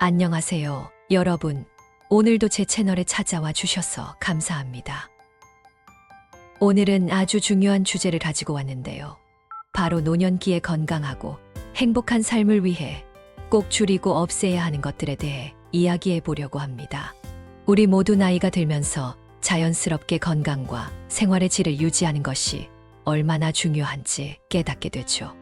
안녕하세요, 여러분. 오늘도 제 채널에 찾아와 주셔서 감사합니다. 오늘은 아주 중요한 주제를 가지고 왔는데요. 바로 노년기에 건강하고 행복한 삶을 위해 꼭 줄이고 없애야 하는 것들에 대해 이야기해 보려고 합니다. 우리 모두 나이가 들면서 자연스럽게 건강과 생활의 질을 유지하는 것이 얼마나 중요한지 깨닫게 되죠.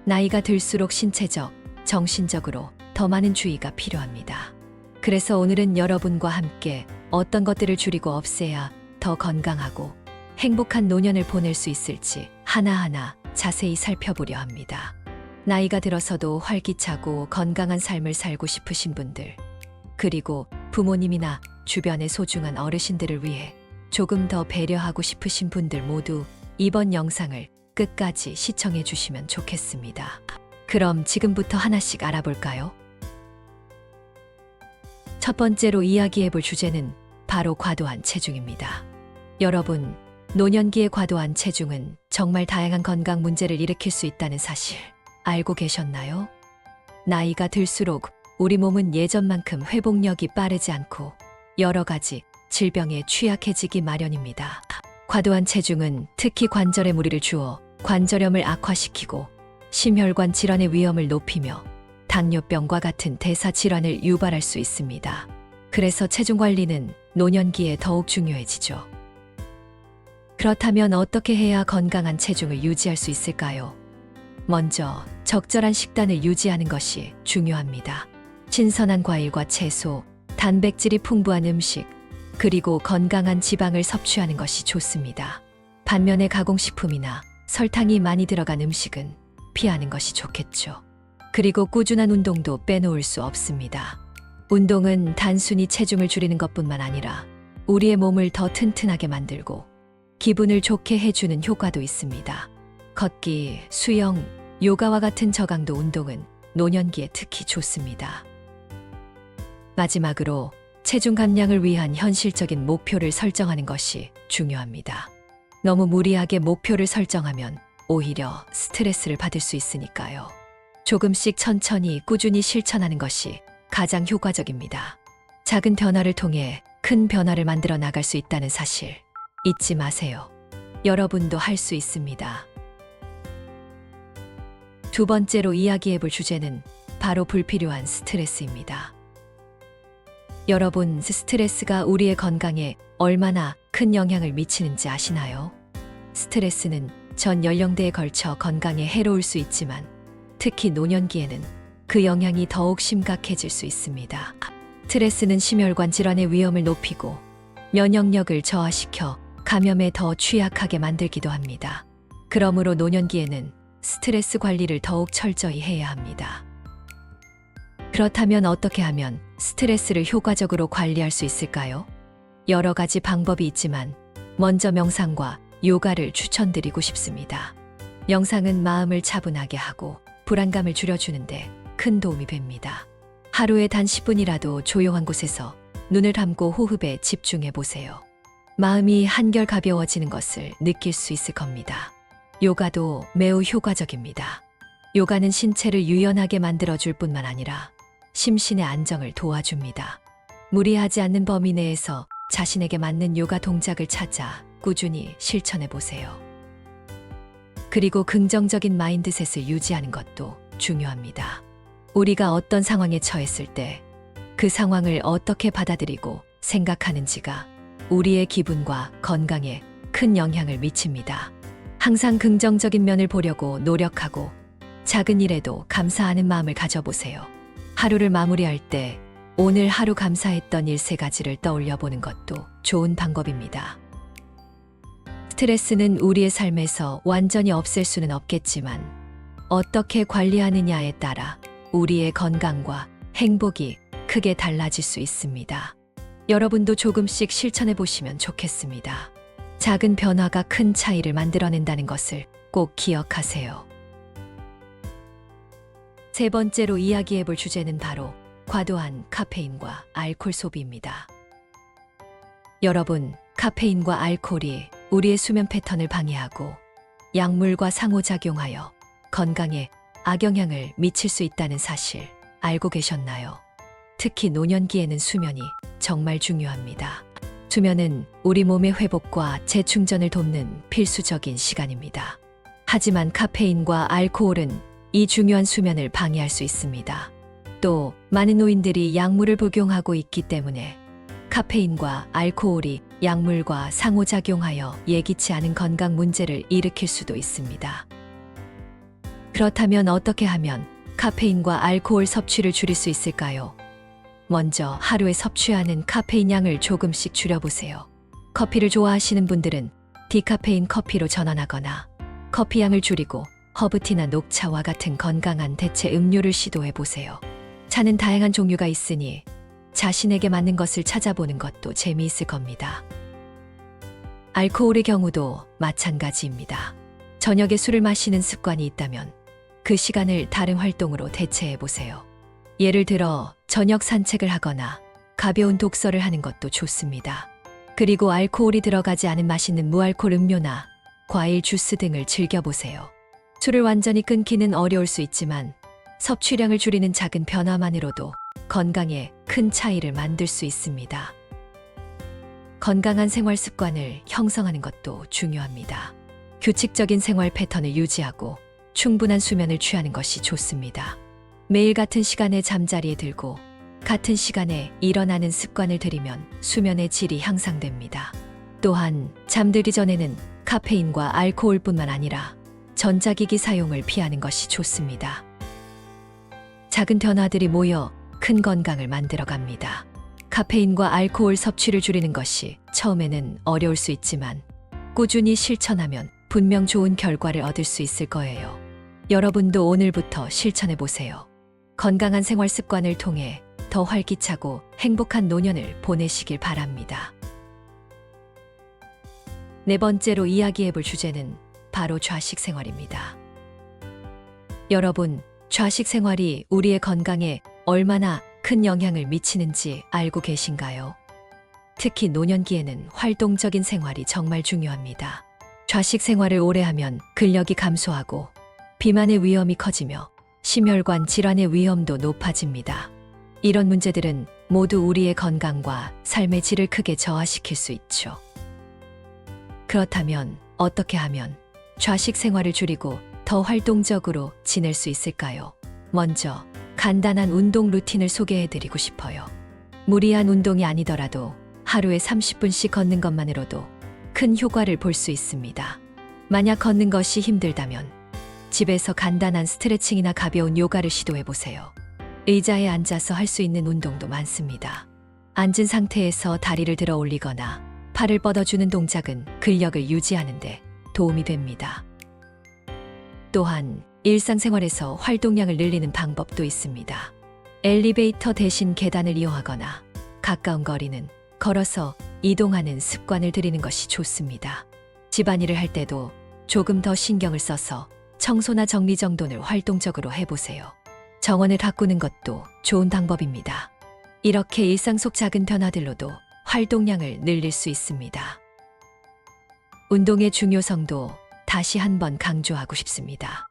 나이가 들수록 신체적, 정신적으로 더 많은 주의가 필요합니다. 그래서 오늘은 여러분과 함께 어떤 것들을 줄이고 없애야 더 건강하고 행복한 노년을 보낼 수 있을지 하나하나 자세히 살펴보려 합니다. 나이가 들어서도 활기차고 건강한 삶을 살고 싶으신 분들, 그리고 부모님이나 주변의 소중한 어르신들을 위해 조금 더 배려하고 싶으신 분들 모두 이번 영상을 끝까지 시청해 주시면 좋겠습니다. 그럼 지금부터 하나씩 알아볼까요? 첫 번째로 이야기해 볼 주제는 바로 과도한 체중입니다. 여러분, 노년기의 과도한 체중은 정말 다양한 건강 문제를 일으킬 수 있다는 사실 알고 계셨나요? 나이가 들수록 우리 몸은 예전만큼 회복력이 빠르지 않고 여러 가지 질병에 취약해지기 마련입니다. 과도한 체중은 특히 관절에 무리를 주어 관절염을 악화시키고 심혈관 질환의 위험을 높이며 당뇨병과 같은 대사 질환을 유발할 수 있습니다. 그래서 체중 관리는 노년기에 더욱 중요해지죠. 그렇다면 어떻게 해야 건강한 체중을 유지할 수 있을까요? 먼저 적절한 식단을 유지하는 것이 중요합니다. 신선한 과일과 채소, 단백질이 풍부한 음식, 그리고 건강한 지방을 섭취하는 것이 좋습니다. 반면에 가공식품이나 설탕이 많이 들어간 음식은 피하는 것이 좋겠죠. 그리고 꾸준한 운동도 빼놓을 수 없습니다. 운동은 단순히 체중을 줄이는 것뿐만 아니라 우리의 몸을 더 튼튼하게 만들고 기분을 좋게 해주는 효과도 있습니다. 걷기, 수영, 요가와 같은 저강도 운동은 노년기에 특히 좋습니다. 마지막으로 체중 감량을 위한 현실적인 목표를 설정하는 것이 중요합니다. 너무 무리하게 목표를 설정하면 오히려 스트레스를 받을 수 있으니까요. 조금씩 천천히 꾸준히 실천하는 것이 가장 효과적입니다. 작은 변화를 통해 큰 변화를 만들어 나갈 수 있다는 사실 잊지 마세요. 여러분도 할 수 있습니다. 두 번째로 이야기해 볼 주제는 바로 불필요한 스트레스입니다. 여러분, 스트레스가 우리의 건강에 얼마나 큰 영향을 미치는지 아시나요? 스트레스는 전 연령대에 걸쳐 건강에 해로울 수 있지만 특히 노년기에는 그 영향이 더욱 심각해질 수 있습니다. 스트레스는 심혈관 질환의 위험을 높이고 면역력을 저하시켜 감염에 더 취약하게 만들기도 합니다. 그러므로 노년기에는 스트레스 관리를 더욱 철저히 해야 합니다. 그렇다면 어떻게 하면 스트레스를 효과적으로 관리할 수 있을까요? 여러 가지 방법이 있지만 먼저 명상과 요가를 추천드리고 싶습니다. 명상은 마음을 차분하게 하고 불안감을 줄여주는데 큰 도움이 됩니다. 하루에 단 10분이라도 조용한 곳에서 눈을 감고 호흡에 집중해 보세요. 마음이 한결 가벼워지는 것을 느낄 수 있을 겁니다. 요가도 매우 효과적입니다. 요가는 신체를 유연하게 만들어줄 뿐만 아니라 심신의 안정을 도와줍니다. 무리하지 않는 범위 내에서 자신에게 맞는 요가 동작을 찾아 꾸준히 실천해 보세요. 그리고 긍정적인 마인드셋을 유지하는 것도 중요합니다. 우리가 어떤 상황에 처했을 때 그 상황을 어떻게 받아들이고 생각하는지가 우리의 기분과 건강에 큰 영향을 미칩니다. 항상 긍정적인 면을 보려고 노력하고 작은 일에도 감사하는 마음을 가져보세요. 하루를 마무리할 때 오늘 하루 감사했던 일 3가지를 떠올려 보는 것도 좋은 방법입니다. 스트레스는 우리의 삶에서 완전히 없앨 수는 없겠지만 어떻게 관리하느냐에 따라 우리의 건강과 행복이 크게 달라질 수 있습니다. 여러분도 조금씩 실천해 보시면 좋겠습니다. 작은 변화가 큰 차이를 만들어낸다는 것을 꼭 기억하세요. 세 번째로 이야기해 볼 주제는 바로 과도한 카페인과 알코올 소비입니다. 여러분, 카페인과 알코올이 우리의 수면 패턴을 방해하고 약물과 상호작용하여 건강에 악영향을 미칠 수 있다는 사실 알고 계셨나요? 특히 노년기에는 수면이 정말 중요합니다. 수면은 우리 몸의 회복과 재충전을 돕는 필수적인 시간입니다. 하지만 카페인과 알코올은 이 중요한 수면을 방해할 수 있습니다. 또 많은 노인들이 약물을 복용하고 있기 때문에 카페인과 알코올이 약물과 상호작용하여 예기치 않은 건강 문제를 일으킬 수도 있습니다. 그렇다면 어떻게 하면 카페인과 알코올 섭취를 줄일 수 있을까요? 먼저 하루에 섭취하는 카페인 양을 조금씩 줄여보세요. 커피를 좋아하시는 분들은 디카페인 커피로 전환하거나 커피 양을 줄이고 허브티나 녹차와 같은 건강한 대체 음료를 시도해보세요. 차는 다양한 종류가 있으니 자신에게 맞는 것을 찾아보는 것도 재미있을 겁니다. 알코올의 경우도 마찬가지입니다. 저녁에 술을 마시는 습관이 있다면 그 시간을 다른 활동으로 대체해보세요. 예를 들어 저녁 산책을 하거나 가벼운 독서를 하는 것도 좋습니다. 그리고 알코올이 들어가지 않은 맛있는 무알코올 음료나 과일 주스 등을 즐겨보세요. 술을 완전히 끊기는 어려울 수 있지만 섭취량을 줄이는 작은 변화만으로도 건강에 큰 차이를 만들 수 있습니다. 건강한 생활 습관을 형성하는 것도 중요합니다. 규칙적인 생활 패턴을 유지하고 충분한 수면을 취하는 것이 좋습니다. 매일 같은 시간에 잠자리에 들고 같은 시간에 일어나는 습관을 들이면 수면의 질이 향상됩니다. 또한 잠들기 전에는 카페인과 알코올뿐만 아니라 전자기기 사용을 피하는 것이 좋습니다. 작은 변화들이 모여 큰 건강을 만들어갑니다. 카페인과 알코올 섭취를 줄이는 것이 처음에는 어려울 수 있지만 꾸준히 실천하면 분명 좋은 결과를 얻을 수 있을 거예요. 여러분도 오늘부터 실천해 보세요. 건강한 생활 습관을 통해 더 활기차고 행복한 노년을 보내시길 바랍니다. 네 번째로 이야기해 볼 주제는 바로 좌식 생활입니다. 여러분, 좌식 생활이 우리의 건강에 얼마나 큰 영향을 미치는지 알고 계신가요? 특히 노년기에는 활동적인 생활이 정말 중요합니다. 좌식 생활을 오래 하면 근력이 감소하고 비만의 위험이 커지며 심혈관 질환의 위험도 높아집니다. 이런 문제들은 모두 우리의 건강과 삶의 질을 크게 저하시킬 수 있죠. 그렇다면 어떻게 하면 좌식 생활을 줄이고 더 활동적으로 지낼 수 있을까요? 먼저 간단한 운동 루틴을 소개해드리고 싶어요. 무리한 운동이 아니더라도 하루에 30분씩 걷는 것만으로도 큰 효과를 볼 수 있습니다. 만약 걷는 것이 힘들다면 집에서 간단한 스트레칭이나 가벼운 요가를 시도해보세요. 의자에 앉아서 할 수 있는 운동도 많습니다. 앉은 상태에서 다리를 들어 올리거나 팔을 뻗어주는 동작은 근력을 유지하는 데 도움이 됩니다. 또한 일상생활에서 활동량을 늘리는 방법도 있습니다. 엘리베이터 대신 계단을 이용하거나 가까운 거리는 걸어서 이동하는 습관을 들이는 것이 좋습니다. 집안일을 할 때도 조금 더 신경을 써서 청소나 정리정돈을 활동적으로 해보세요. 정원을 가꾸는 것도 좋은 방법입니다. 이렇게 일상 속 작은 변화들로도 활동량을 늘릴 수 있습니다. 운동의 중요성도 다시 한번 강조하고 싶습니다.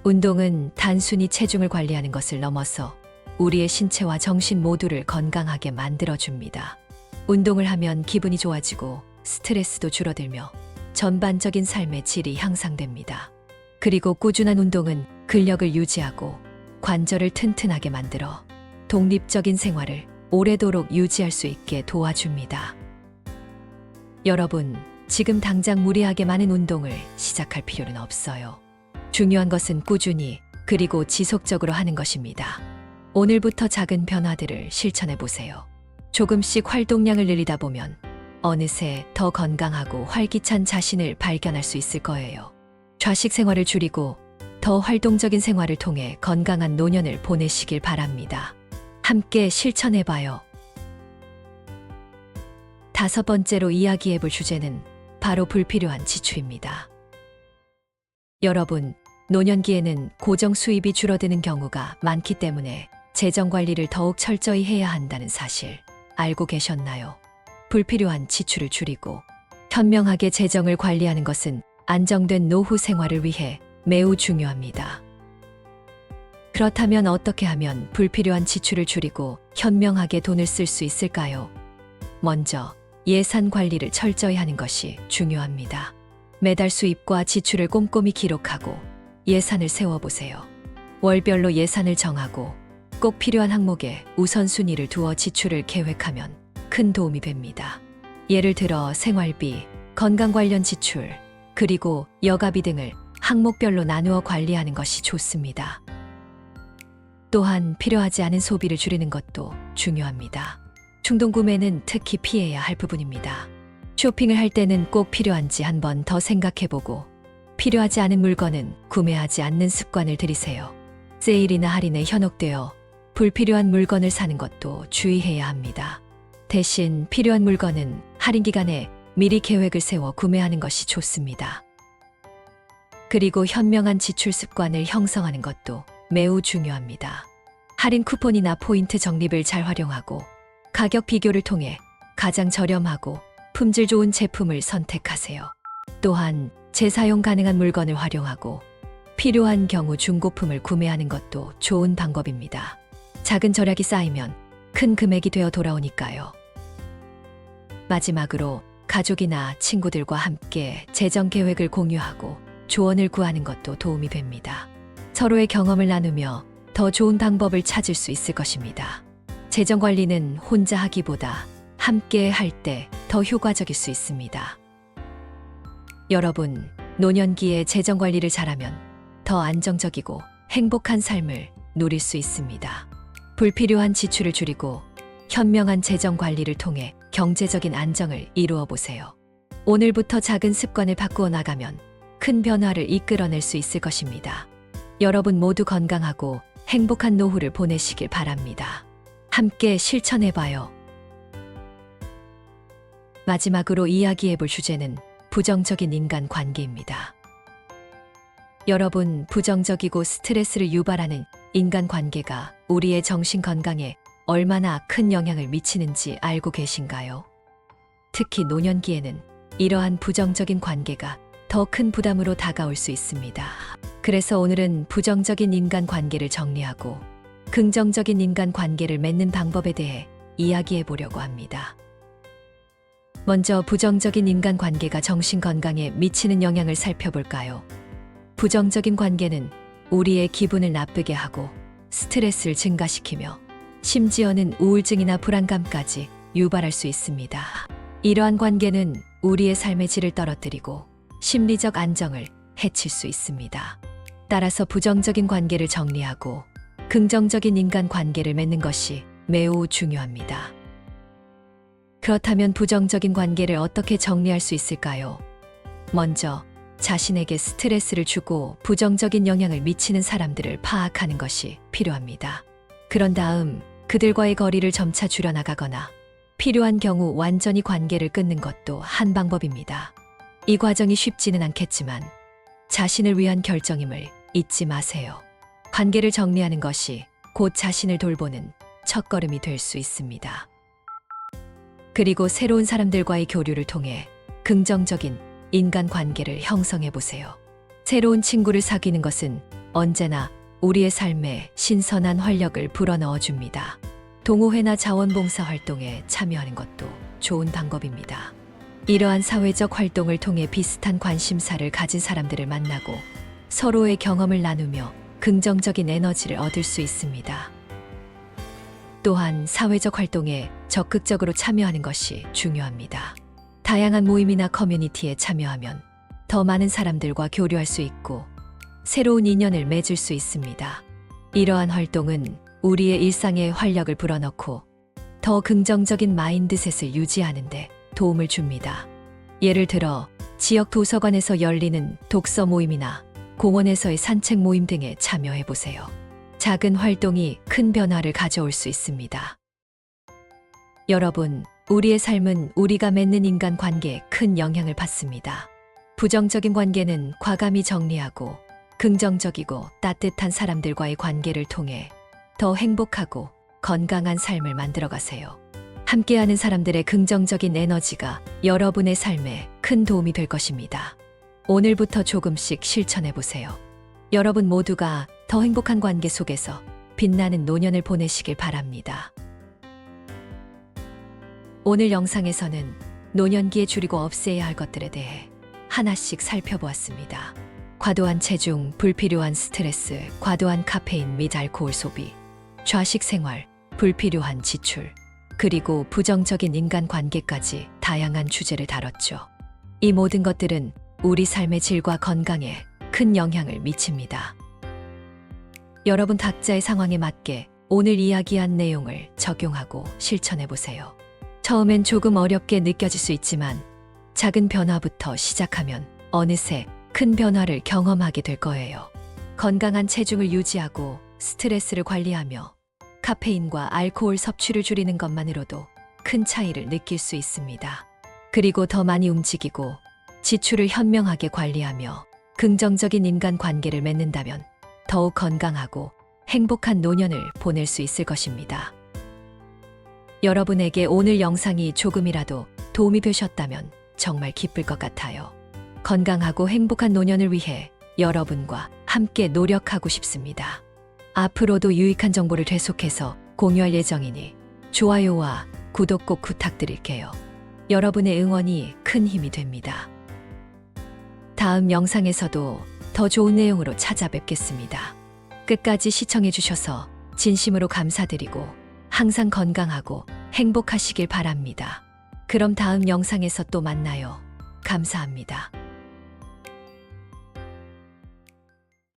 운동은 단순히 체중을 관리하는 것을 넘어서 우리의 신체와 정신 모두를 건강하게 만들어줍니다. 운동을 하면 기분이 좋아지고 스트레스도 줄어들며 전반적인 삶의 질이 향상됩니다. 그리고 꾸준한 운동은 근력을 유지하고 관절을 튼튼하게 만들어 독립적인 생활을 오래도록 유지할 수 있게 도와줍니다. 여러분, 지금 당장 무리하게 많은 운동을 시작할 필요는 없어요. 중요한 것은 꾸준히 그리고 지속적으로 하는 것입니다. 오늘부터 작은 변화들을 실천해 보세요. 조금씩 활동량을 늘리다 보면 어느새 더 건강하고 활기찬 자신을 발견할 수 있을 거예요. 좌식 생활을 줄이고 더 활동적인 생활을 통해 건강한 노년을 보내시길 바랍니다. 함께 실천해봐요. 다섯 번째로 이야기해볼 주제는 바로 불필요한 지출입니다. 여러분, 노년기에는 고정 수입이 줄어드는 경우가 많기 때문에 재정 관리를 더욱 철저히 해야 한다는 사실 알고 계셨나요? 불필요한 지출을 줄이고 현명하게 재정을 관리하는 것은 안정된 노후 생활을 위해 매우 중요합니다. 그렇다면 어떻게 하면 불필요한 지출을 줄이고 현명하게 돈을 쓸 수 있을까요? 먼저 예산 관리를 철저히 하는 것이 중요합니다. 매달 수입과 지출을 꼼꼼히 기록하고 예산을 세워보세요. 월별로 예산을 정하고 꼭 필요한 항목에 우선순위를 두어 지출을 계획하면 큰 도움이 됩니다. 예를 들어 생활비, 건강 관련 지출, 그리고 여가비 등을 항목별로 나누어 관리하는 것이 좋습니다. 또한 필요하지 않은 소비를 줄이는 것도 중요합니다. 충동 구매는 특히 피해야 할 부분입니다. 쇼핑을 할 때는 꼭 필요한지 한 번 더 생각해보고 필요하지 않은 물건은 구매하지 않는 습관을 들이세요. 세일이나 할인에 현혹되어 불필요한 물건을 사는 것도 주의해야 합니다. 대신 필요한 물건은 할인 기간에 미리 계획을 세워 구매하는 것이 좋습니다. 그리고 현명한 지출 습관을 형성하는 것도 매우 중요합니다. 할인 쿠폰이나 포인트 적립을 잘 활용하고 가격 비교를 통해 가장 저렴하고 품질 좋은 제품을 선택하세요. 또한 재사용 가능한 물건을 활용하고 필요한 경우 중고품을 구매하는 것도 좋은 방법입니다. 작은 절약이 쌓이면 큰 금액이 되어 돌아오니까요. 마지막으로 가족이나 친구들과 함께 재정 계획을 공유하고 조언을 구하는 것도 도움이 됩니다. 서로의 경험을 나누며 더 좋은 방법을 찾을 수 있을 것입니다. 재정 관리는 혼자 하기보다 함께 할 때 더 효과적일 수 있습니다. 여러분, 노년기에 재정 관리를 잘하면 더 안정적이고 행복한 삶을 누릴 수 있습니다. 불필요한 지출을 줄이고 현명한 재정 관리를 통해 경제적인 안정을 이루어 보세요. 오늘부터 작은 습관을 바꾸어 나가면 큰 변화를 이끌어낼 수 있을 것입니다. 여러분 모두 건강하고 행복한 노후를 보내시길 바랍니다. 함께 실천해봐요. 마지막으로 이야기해볼 주제는 부정적인 인간관계입니다. 여러분, 부정적이고 스트레스를 유발하는 인간관계가 우리의 정신 건강에 얼마나 큰 영향을 미치는지 알고 계신가요? 특히 노년기에는 이러한 부정적인 관계가 더 큰 부담으로 다가올 수 있습니다. 그래서 오늘은 부정적인 인간관계를 정리하고 긍정적인 인간관계를 맺는 방법에 대해 이야기해 보려고 합니다. 먼저 부정적인 인간관계가 정신 건강에 미치는 영향을 살펴볼까요? 부정적인 관계는 우리의 기분을 나쁘게 하고 스트레스를 증가시키며 심지어는 우울증이나 불안감까지 유발할 수 있습니다. 이러한 관계는 우리의 삶의 질을 떨어뜨리고 심리적 안정을 해칠 수 있습니다. 따라서 부정적인 관계를 정리하고 긍정적인 인간관계를 맺는 것이 매우 중요합니다. 그렇다면 부정적인 관계를 어떻게 정리할 수 있을까요? 먼저 자신에게 스트레스를 주고 부정적인 영향을 미치는 사람들을 파악하는 것이 필요합니다. 그런 다음 그들과의 거리를 점차 줄여나가거나 필요한 경우 완전히 관계를 끊는 것도 한 방법입니다. 이 과정이 쉽지는 않겠지만 자신을 위한 결정임을 잊지 마세요. 관계를 정리하는 것이 곧 자신을 돌보는 첫걸음이 될 수 있습니다. 그리고 새로운 사람들과의 교류를 통해 긍정적인 인간관계를 형성해 보세요. 새로운 친구를 사귀는 것은 언제나 우리의 삶에 신선한 활력을 불어넣어 줍니다. 동호회나 자원봉사 활동에 참여하는 것도 좋은 방법입니다. 이러한 사회적 활동을 통해 비슷한 관심사를 가진 사람들을 만나고 서로의 경험을 나누며 긍정적인 에너지를 얻을 수 있습니다. 또한 사회적 활동에 적극적으로 참여하는 것이 중요합니다. 다양한 모임이나 커뮤니티에 참여하면 더 많은 사람들과 교류할 수 있고 새로운 인연을 맺을 수 있습니다. 이러한 활동은 우리의 일상에 활력을 불어넣고 더 긍정적인 마인드셋을 유지하는 데 도움을 줍니다. 예를 들어 지역 도서관에서 열리는 독서 모임이나 공원에서의 산책 모임 등에 참여해 보세요. 작은 활동이 큰 변화를 가져올 수 있습니다. 여러분, 우리의 삶은 우리가 맺는 인간관계에 큰 영향을 받습니다. 부정적인 관계는 과감히 정리하고 긍정적이고 따뜻한 사람들과의 관계를 통해 더 행복하고 건강한 삶을 만들어 가세요. 함께하는 사람들의 긍정적인 에너지가 여러분의 삶에 큰 도움이 될 것입니다. 오늘부터 조금씩 실천해 보세요. 여러분 모두가 더 행복한 관계 속에서 빛나는 노년을 보내시길 바랍니다. 오늘 영상에서는 노년기에 줄이고 없애야 할 것들에 대해 하나씩 살펴보았습니다. 과도한 체중, 불필요한 스트레스, 과도한 카페인 및 알코올 소비, 좌식 생활, 불필요한 지출, 그리고 부정적인 인간관계까지 다양한 주제를 다뤘죠. 이 모든 것들은 우리 삶의 질과 건강에 큰 영향을 미칩니다. 여러분 각자의 상황에 맞게 오늘 이야기한 내용을 적용하고 실천해 보세요. 처음엔 조금 어렵게 느껴질 수 있지만 작은 변화부터 시작하면 어느새 큰 변화를 경험하게 될 거예요. 건강한 체중을 유지하고 스트레스를 관리하며 카페인과 알코올 섭취를 줄이는 것만으로도 큰 차이를 느낄 수 있습니다. 그리고 더 많이 움직이고 지출을 현명하게 관리하며 긍정적인 인간관계를 맺는다면 더욱 건강하고 행복한 노년을 보낼 수 있을 것입니다. 여러분에게 오늘 영상이 조금이라도 도움이 되셨다면 정말 기쁠 것 같아요. 건강하고 행복한 노년을 위해 여러분과 함께 노력하고 싶습니다. 앞으로도 유익한 정보를 계속해서 공유할 예정이니 좋아요와 구독 꼭 부탁드릴게요. 여러분의 응원이 큰 힘이 됩니다. 다음 영상에서도 더 좋은 내용으로 찾아뵙겠습니다. 끝까지 시청해 주셔서 진심으로 감사드리고 항상 건강하고 행복하시길 바랍니다. 그럼 다음 영상에서 또 만나요. 감사합니다.